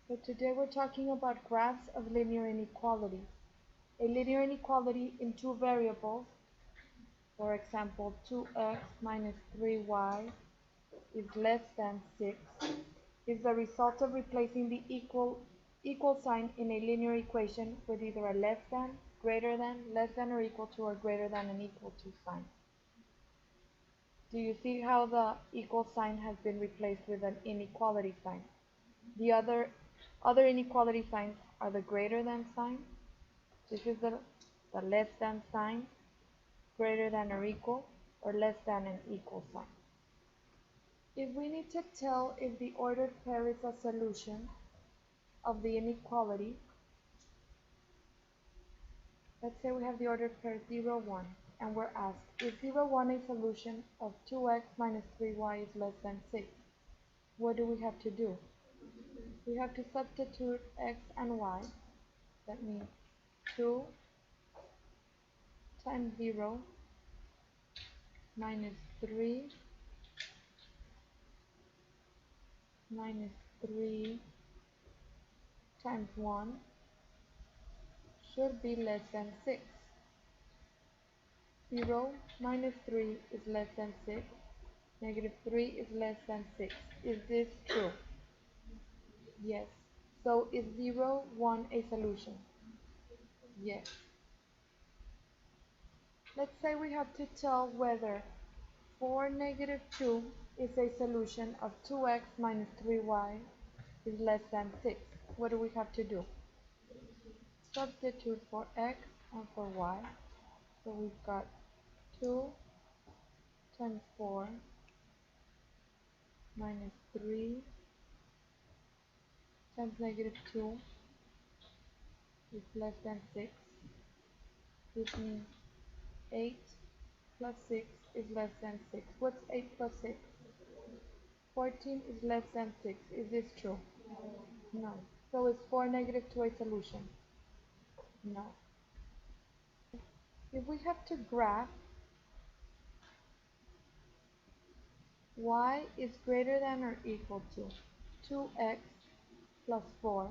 So today we're talking about graphs of linear inequalities. A linear inequality in two variables, for example 2x minus 3y is less than 6, is the result of replacing the equal sign in a linear equation with either a less than, greater than, less than or equal to, or greater than and equal to sign. Do you see how the equal sign has been replaced with an inequality sign? The other inequality signs are the greater than sign. This is the less than sign, greater than or less than and equal sign. If we need to tell if the ordered pair is a solution of the inequality, let's say we have the ordered pair 0, 1, and we're asked, is 0, 1 a solution of 2x minus 3y is less than 6? What do we have to do? We have to substitute x and y. That means 2 times 0 minus 3 minus 3 times 1 should be less than 6. 0 minus 3 is less than 6. Negative 3 is less than 6. Is this true? Yes. So is 0, 1 a solution? Yes. Let's say we have to tell whether 4, negative 2 is a solution of 2x minus 3y is less than 6. What do we have to do? Substitute for x and for y. So we've got 2 times 4 minus 3 times negative 2 is less than 6. This means 8 plus 6 is less than 6. What's 8 plus 6? 14 is less than 6. Is this true? No. So is 4 negative 2 a solution? No. If we have to graph y is greater than or equal to 2x plus 4,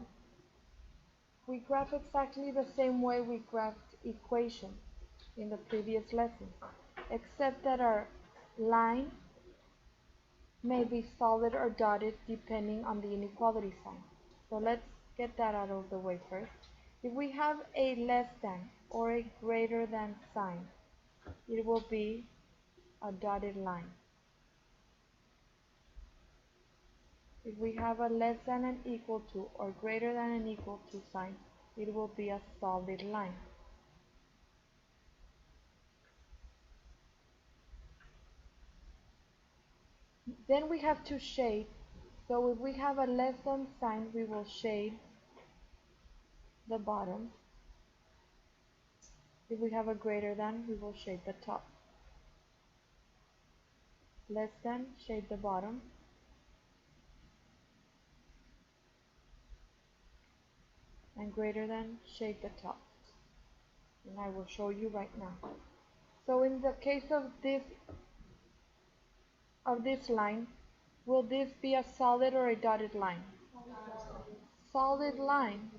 we graph exactly the same way we graphed equations in the previous lesson, except that our line may be solid or dotted depending on the inequality sign. So let's get that out of the way first. If we have a less than or a greater than sign, it will be a dotted line. If we have a less than and equal to or greater than and equal to sign, it will be a solid line. Then we have to shade. So if we have a less than sign, we will shade the bottom. If we have a greater than, we will shade the top. Less than, shade the bottom. And greater than, shade the top. And I will show you right now. So in the case of this line, will this be a solid or a dotted line? Solid line.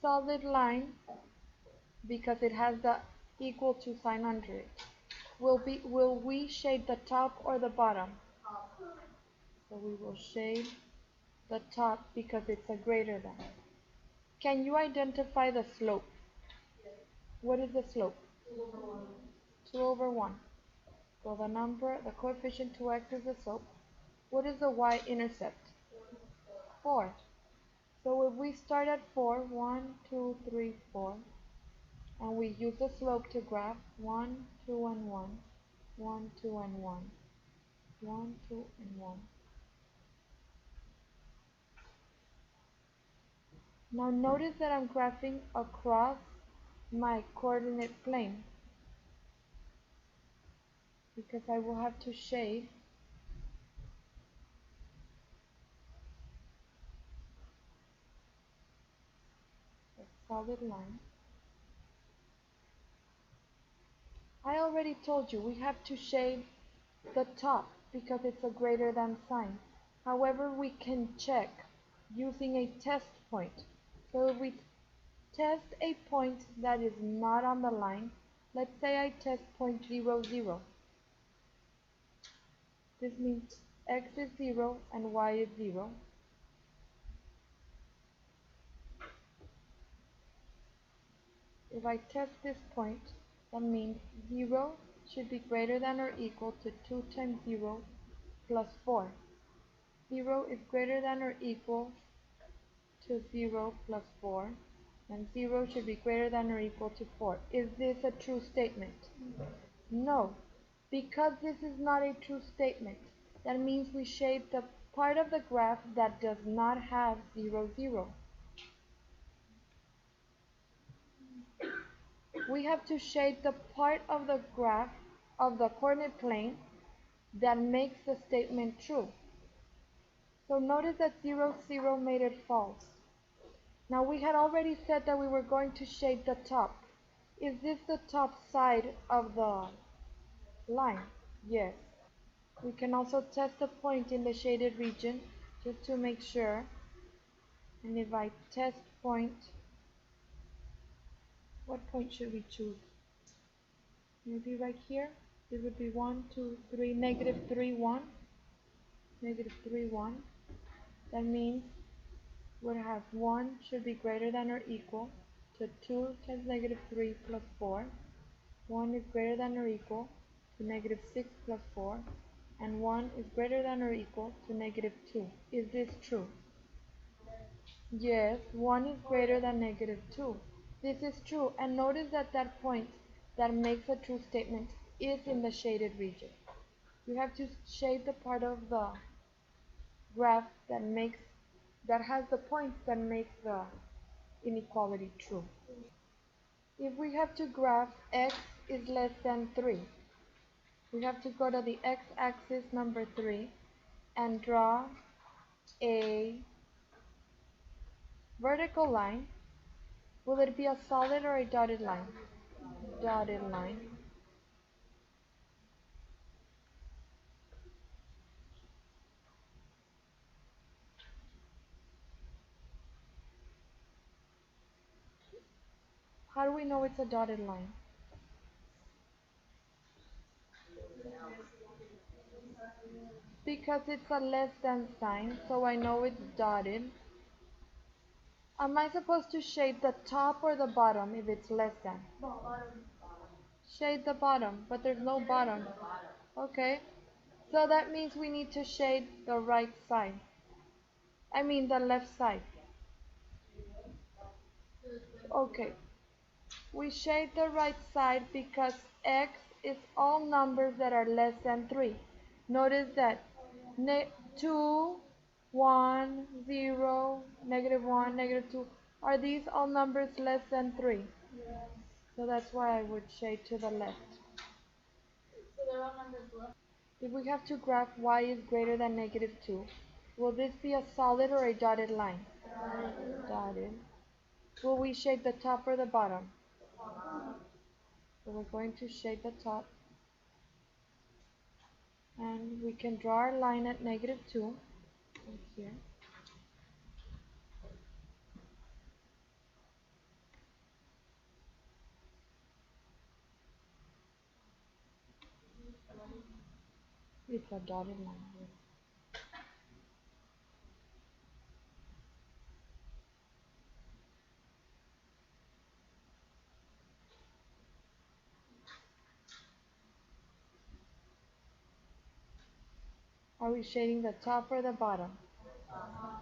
Solid line because it has the equal to sign under it. Will we shade the top or the bottom? So we will shade the top because it's a greater than. Can you identify the slope? What is the slope? 2 over 1. So the coefficient 2x is the slope. What is the y-intercept? 4. So if we start at 4, 1, 2, 3, 4, and we use the slope to graph 1, 2, and 1, 1, 2, and 1, 1, 2, and 1. Now notice that I'm graphing across my coordinate plane because I will have to shade a solid line. I already told you we have to shade the top because it's a greater than sign. However, we can check using a test point. So if we test a point that is not on the line, let's say I test point 0, 0. This means x is 0 and y is 0. If I test this point, that means 0 should be greater than or equal to 2 times 0 plus 4. 0 is greater than or equal to 0 plus 4, and 0 should be greater than or equal to 4. Is this a true statement? No, because this is not a true statement. That means we shade the part of the graph that does not have 0, 0. We have to shade the part of the graph of the coordinate plane that makes the statement true. So notice that 0, 0 made it false. Now we had already said that we were going to shade the top. Is this the top side of the line? Yes. We can also test the point in the shaded region just to make sure. And if I test point, what point should we choose? Maybe right here. This would be 1, 2, 3, negative 3, 1. Negative 3, 1. That means we'll have 1 should be greater than or equal to 2 times negative 3 plus 4. 1 is greater than or equal to negative 6 plus 4. And 1 is greater than or equal to negative 2. Is this true? Yes, 1 is greater than negative 2. This is true, and notice that that point that makes a true statement is in the shaded region. You have to shade the part of the graph that has the points that make the inequality true. If we have to graph x is less than 3, we have to go to the x-axis number 3 and draw a vertical line. Will it be a solid or a dotted line? Dotted line. How do we know it's a dotted line? Because it's a less than sign, so I know it's dotted. Am I supposed to shade the top or the bottom if it's less than? Shade the bottom, but there's no bottom. Okay, so that means we need to shade the right side. I mean the left side. Okay, we shade the right side because x is all numbers that are less than 3. Notice that 2, 1, 0, negative 1, negative 2, are these all numbers less than 3? Yes. So that's why I would shade to the left. So they're all numbers left. If we have to graph y is greater than negative 2, will this be a solid or a dotted line? Dotted. Dotted. Will we shade the top or the bottom? So we're going to shade the top. And we can draw our line at negative 2 right here. It's a dotted line here. Are we shading the top or the bottom?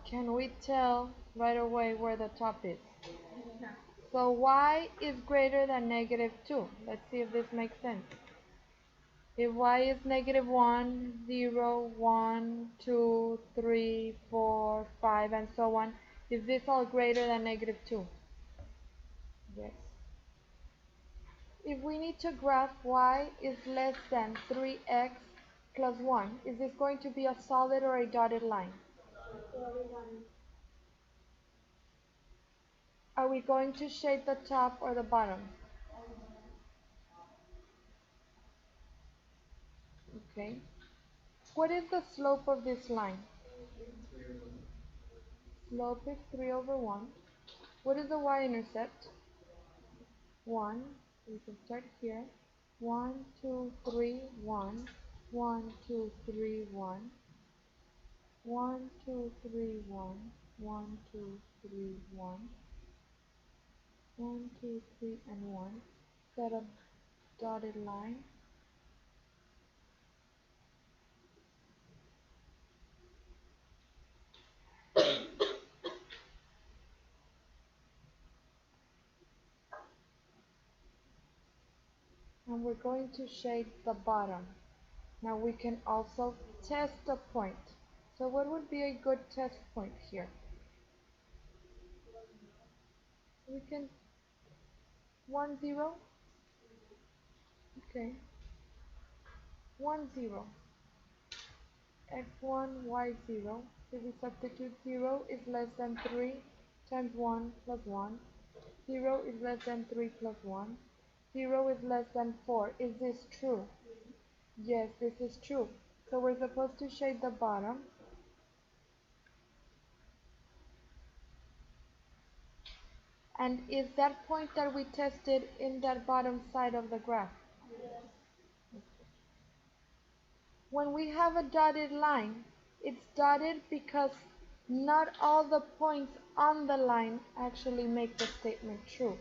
Can we tell right away where the top is? So y is greater than negative 2. Let's see if this makes sense. If y is negative 1, 0, 1, 2, 3, 4, 5, and so on, is this all greater than negative 2? Yes. If we need to graph y is less than 3x plus 1, is this going to be a solid or a dotted line? Are we going to shade the top or the bottom? Okay. What is the slope of this line? Slope is 3 over 1. What is the y-intercept? 1. We can start here. 1, 2, 3, 1. 1, 2, 3, 1. 1, 2, 3, 1. 1, 2, 3, 1. 1, 2, 3, and 1. Set a dotted line. And we're going to shade the bottom. Now we can also test the point. So what would be a good test point here? We can 1, 0. Okay. 1, 0. X1, Y0. So we substitute 0 is less than 3 times 1 plus 1. 0 is less than 3 plus 1. 0 is less than 4. Is this true? Yes, this is true. So we're supposed to shade the bottom. And is that point that we tested in that bottom side of the graph? When we have a dotted line, it's dotted because not all the points on the line actually make the statement true.